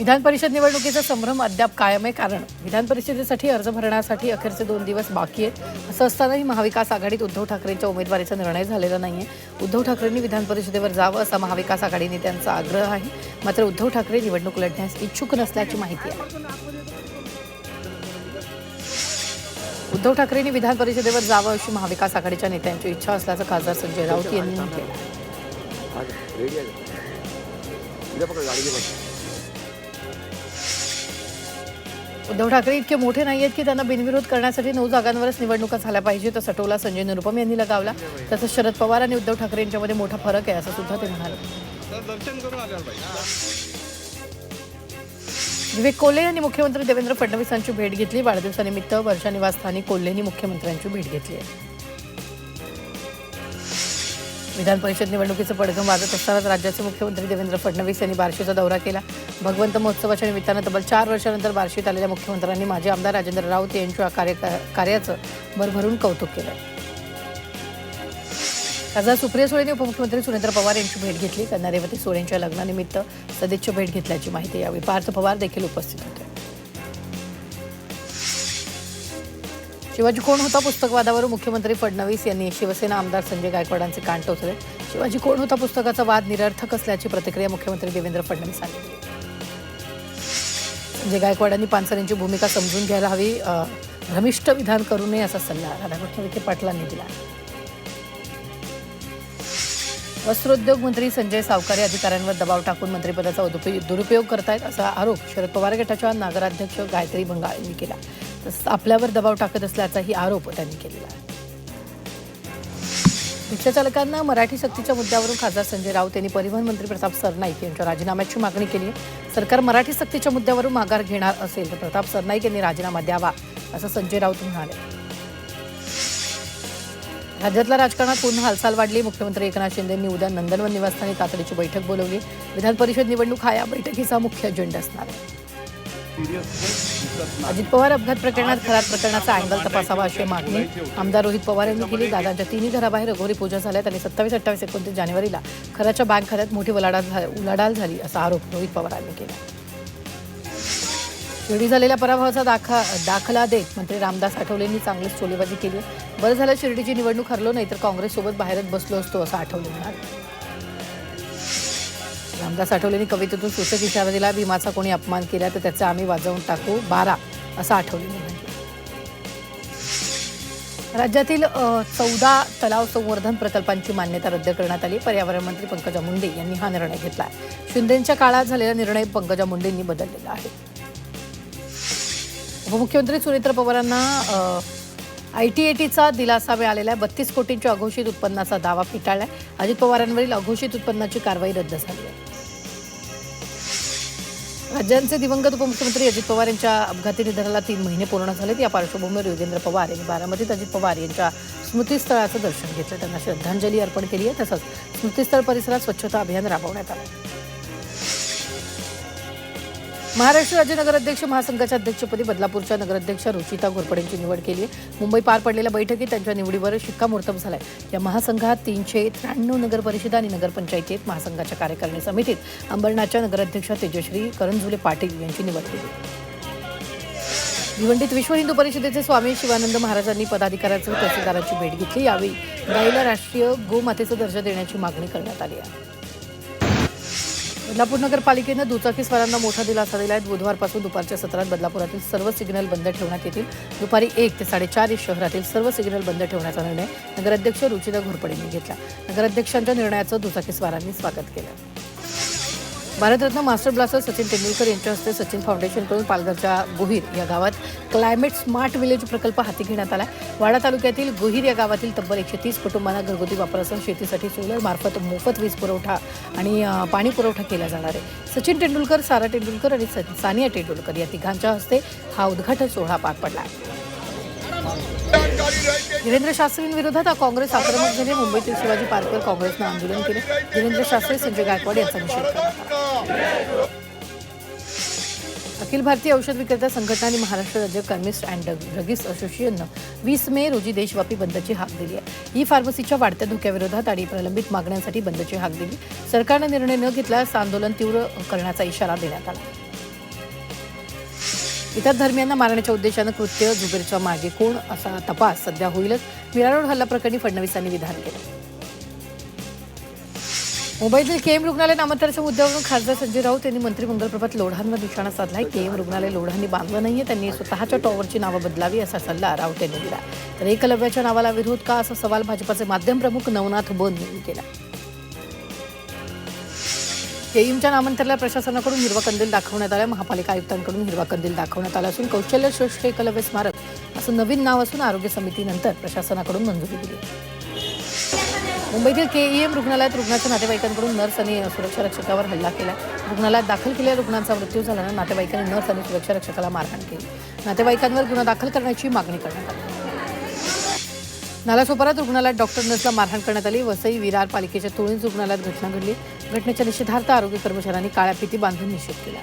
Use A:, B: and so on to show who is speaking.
A: विधान परिषद निवडणुकीचा संभ्रम अद्याप कायम आहे. कारण विधान परिषदेसाठी अर्ज भरण्यासाठी अखेरचे 2 दिवस बाकी आहेत. असं असतानाही महाविकास आघाडीत उद्धव ठाकरेंच्या उमेदवारीचा निर्णय झालेला नाहीये. उद्धव ठाकरेंनी विधान परिषदेवर जावं असा महाविकास आघाडी नेत्यांचा आग्रह आहे. मात्र उद्धव ठाकरे निवडणूक लढण्यास इच्छुक नसल्याची माहिती आहे. उद्धव ठाकरेंनी विधान परिषदेवर जावं अशी महाविकास आघाडीच्या नेत्यांची इच्छा असल्याचं खासदार संजय राऊत यांनी म्हटलं. उद्धव ठाकरे इतके मोठे नाही आहेत की त्यांना बिनविरोध करण्यासाठी 9 जागांवरच निवडणुका झाल्या पाहिजेत असा टोला संजय निरुपम यांनी लगावला. तसंच शरद पवार आणि उद्धव ठाकरे यांच्यामध्ये मोठा फरक आहे असं सुद्धा ते म्हणाले. विवेक कोल्हे यांनी मुख्यमंत्री देवेंद्र फडणवीसांची भेट घेतली. वाढदिवसानिमित्त वर्षा निवासस्थानी कोल्हेंनी मुख्यमंत्र्यांची भेट घेतली आहे. विधान परिषद निवडणुकीचं पडघम वाजत असतानाच राज्याचे मुख्यमंत्री देवेंद्र फडणवीस यांनी बार्शीचा दौरा केला. भगवंत महोत्सवाच्या निमित्तानं तब्बल 4 वर्षानंतर बार्शीत आलेल्या मुख्यमंत्र्यांनी माजी आमदार राजेंद्र राऊत यांच्या कार्याचं भरभरून कौतुक केलं. खासदार सुप्रिया सुळेंनी उपमुख्यमंत्री सुरेंद्र पवार यांची भेट घेतली. कन्या रेवती सोळेंच्या लग्नानिमित्त सदिच्छा भेट घेतल्याची माहिती यावेळी पार्थ पवार देखील उपस्थित होते. शिवाजी कोण होता पुस्तकवादावरून मुख्यमंत्री फडणवीस यांनी शिवसेना आमदार संजय गायकवाडांचे कान टोचले. शिवाजी कोण होता पुस्तकाचा वाद निरर्थक असल्याची प्रतिक्रिया मुख्यमंत्री देवेंद्र फडणवीस यांनी दिली. संजय गायकवाडांनी पानसरेंची भूमिका समजून घ्यायला हवी, भ्रमिष्ट विधान करू नये असा सल्ला राधाकृष्ण विखे पाटलांनी दिला. वस्त्रोद्योग मंत्री संजय सावकारे अधिकाऱ्यांवर दबाव टाकून मंत्रिपदाचा दुरुपयोग करतायत असा आरोप शरद पवार गटाच्या नगराध्यक्ष गायत्री बंगाळ यांनी केला. तसंच आपल्यावर दबाव टाकत असल्याचाही आरोप त्यांनी केलेला आहे. रिक्षाचालकांना मराठी सक्तीच्या मुद्द्यावरून खासदार संजय राऊत यांनी परिवहन मंत्री प्रताप सरनाईक यांच्या राजीनाम्याची मागणी केली आहे. सरकार मराठी सक्तीच्या मुद्द्यावरून माघार घेणार असेल तर प्रताप सरनाईक यांनी राजीनामा द्यावा असं संजय राऊत म्हणाले. राज्यातल्या राजकारणात पुन्हा हालचाल वाढली. मुख्यमंत्री एकनाथ शिंदेंनी उद्या नंदनवन निवासस्थानी तातडीची बैठक बोलवली. विधान परिषद निवडणूक हा या बैठकीचा मुख्य अजेंडा असणार आहे. अजित पवार अपघात प्रकरणात खरात प्रकरणाचा अँगल तपासावा अशी मागणी आमदार रोहित पवार यांनी केली. दादांच्या 3 घराबाहेर अघोरी पूजा झाल्यात आणि 27, 28, 29 जानेवारीला खराच्या बँक खात्यात मोठी उलाढाल झाली असा आरोप रोहित पवार यांनी केला. शिर्डी झालेल्या पराभवाचा दाखला देत मंत्री रामदास आठवलेंनी चांगलीच चोलेबाजी केली. बरं झालं शिर्डीची निवडणूक हरलो, नाही तर काँग्रेससोबत बाहेरच बसलो असतो असं आठवले म्हणाले. रामदास आठवलेंनी कवितेतून सूचक इशारा दिला. भीमाचा कोणी अपमान केला तर त्याचा आम्ही वाजवून टाकू 12 असं आठवलेंनी म्हटलं. राज्यातील 14 तलाव संवर्धन प्रकल्पांची मान्यता रद्द करण्यात आली. पर्यावरण मंत्री पंकजा मुंडे यांनी हा निर्णय घेतला. शिंदेंच्या काळात झालेला निर्णय पंकजा मुंडेंनी बदललेला आहे. उपमुख्यमंत्री सुरेंद्र पवारांना ITATचा दिलासा मिळालेला आहे. 32 कोटींच्या अघोषित उत्पन्नाचा दावा फेटाळलाय. अजित पवारांवरील अघोषित उत्पन्नाची कारवाई रद्द झाली आहे. राज्याचे दिवंगत उपमुख्यमंत्री अजित पवार यांच्या अपघाती निधनाला 3 महिने पूर्ण झालेत. या पार्श्वभूमीवर योगेंद्र पवार यांनी बारामतीत अजित पवार यांच्या स्मृतीस्थळाचं दर्शन घेतलं. त्यांना श्रद्धांजली अर्पण केली आहे. तसंच स्मृतीस्थळ परिसरात स्वच्छता अभियान राबवण्यात आलं. महाराष्ट्र राज्य नगराध्यक्ष महासंघाच्या अध्यक्षपदी बदलापूरच्या नगराध्यक्ष रुचिता घोरपडेंची निवड केली आहे. मुंबई पार पडलेल्या बैठकीत त्यांच्या निवडीवर शिक्कामोर्तब झालाय. या महासंघात 393 नगरपरिषदा आणि नगरपंचायती आहेत. महासंघाच्या कार्यकारिणी समितीत अंबरनाथच्या नगराध्यक्ष तेजश्री करंजुले पाटील यांची निवड केली. भिवंडीत विश्व हिंदू परिषदेचे स्वामी शिवानंद महाराजांनी पदाधिकाऱ्यांसह तहसीलदारांची भेट घेतली. यावेळी गाईला राष्ट्रीय गोमातेचा दर्जा देण्याची मागणी करण्यात आली आहे. बदलापूर नगरपालिकेनं दुचाकीस्वारांना मोठा दिलासा दिला आहे. बुधवारपासून दुपारच्या सत्रात बदलापुरातील सर्व सिग्नल बंद ठेवण्यात येतील. दुपारी 1 ते 4:30 शहरातील सर्व सिग्नल बंद ठेवण्याचा निर्णय नगराध्यक्ष रुचिता घोरपडेंनी घेतला. नगराध्यक्षांच्या निर्णयाचं दुचाकीस्वारांनी स्वागत केलं. भारतरत्न मास्टर ब्लास्टर सचिन तेंडुलकर यांच्या हस्ते सचिन फाउंडेशनकडून पालघरच्या गोहीर या गावात क्लायमेट स्मार्ट विलेज प्रकल्प हाती घेण्यात आला. वाडा तालुक्यातील गोहीर या गावातील तब्बल 130 कुटुंबांना घरगुती वापरासह शेतीसाठी सोलर मार्फत मोफत वीज पुरवठा आणि पाणी पुरवठा केला जाणार आहे. सचिन तेंडुलकर, सारा तेंडुलकर आणि सानिया तेंडुलकर या तिघांच्या हस्ते हा उद्घाटन सोहळा पार पडला. धीरेंद्र शास्त्रींविरोधात काँग्रेस आक्रमक झाले. मुंबईतील शिवाजी पार्कवर काँग्रेसनं आंदोलन केले. धीरेंद्र शास्त्री, संजय गायकवाड यांचा निषेध करण्यात आला. अखिल भारतीय औषध विक्रेता संघटना आणि महाराष्ट्र राज्य केमिस्ट अँड ड्रगिस्ट असोसिएशननं 20 मे रोजी देशव्यापी बंदची हाक दिली आहे. ई फार्मसीच्या वाढत्या धोक्याविरोधात आणि प्रलंबित मागण्यांसाठी बंदची हाक दिली. सरकारनं निर्णय न घेतल्यास आंदोलन तीव्र करण्याचा इशारा देण्यात आला. इतर धर्मियांना मारण्याच्या उद्देशानं कृत्य जुबेरच्या मागे कोण असा तपास सध्या होईलच. मीरा रोड हल्ला प्रकरणी फडणवीसांनी विधान केलं. मुंबईतील केएम रुग्णालय नामांतराच्या मुद्द्यावरून खासदार संजय राऊत यांनी मंत्री मंगल प्रभात लोढांवर निशाणा साधलाय. केएम रुग्णालय लोढांनी बांधलं नाहीये, त्यांनी स्वतःच्या टॉवरची नावं बदलावी असा सल्ला राऊत यांनी दिला. तर एकलव्याच्या नावाला विरोध का असा सवाल भाजपाचे माध्यम प्रमुख नवनाथ बन यांनी केला. केईएमच्या नामांतराला प्रशासनाकडून हिरवा कंदील दाखवण्यात आला. महापालिका आयुक्तांकडून हिरवा कंदील दाखवण्यात आला असून कौशल्य श्रेष्ठ एकलव्य स्मारक असं नवीन नाव असून आरोग्य समितीनंतर प्रशासनाकडून मंजुरी दिली. मुंबईतील केईएम रुग्णालयात रुग्णाच्या नातेवाईकांकडून नर्स आणि सुरक्षा रक्षकावर हल्ला केला. रुग्णालयात दाखल केलेल्या रुग्णांचा मृत्यू झाल्यानं नातेवाईकांनी नर्स आणि सुरक्षा रक्षकाला मारहाण केली. नातेवाईकांवर गुन्हा दाखल करण्याची मागणी करण्यात आली. नालासोपारात रुग्णालयात डॉक्टर नर्सला मारहाण करण्यात आली. वसई विरार पालिकेच्या तुळींज रुग्णालयात घटना घडली. घटनेच्या निषेधार्थ आरोग्य कर्मचाऱ्यांनी काळ्या फिती बांधून निषेध केला.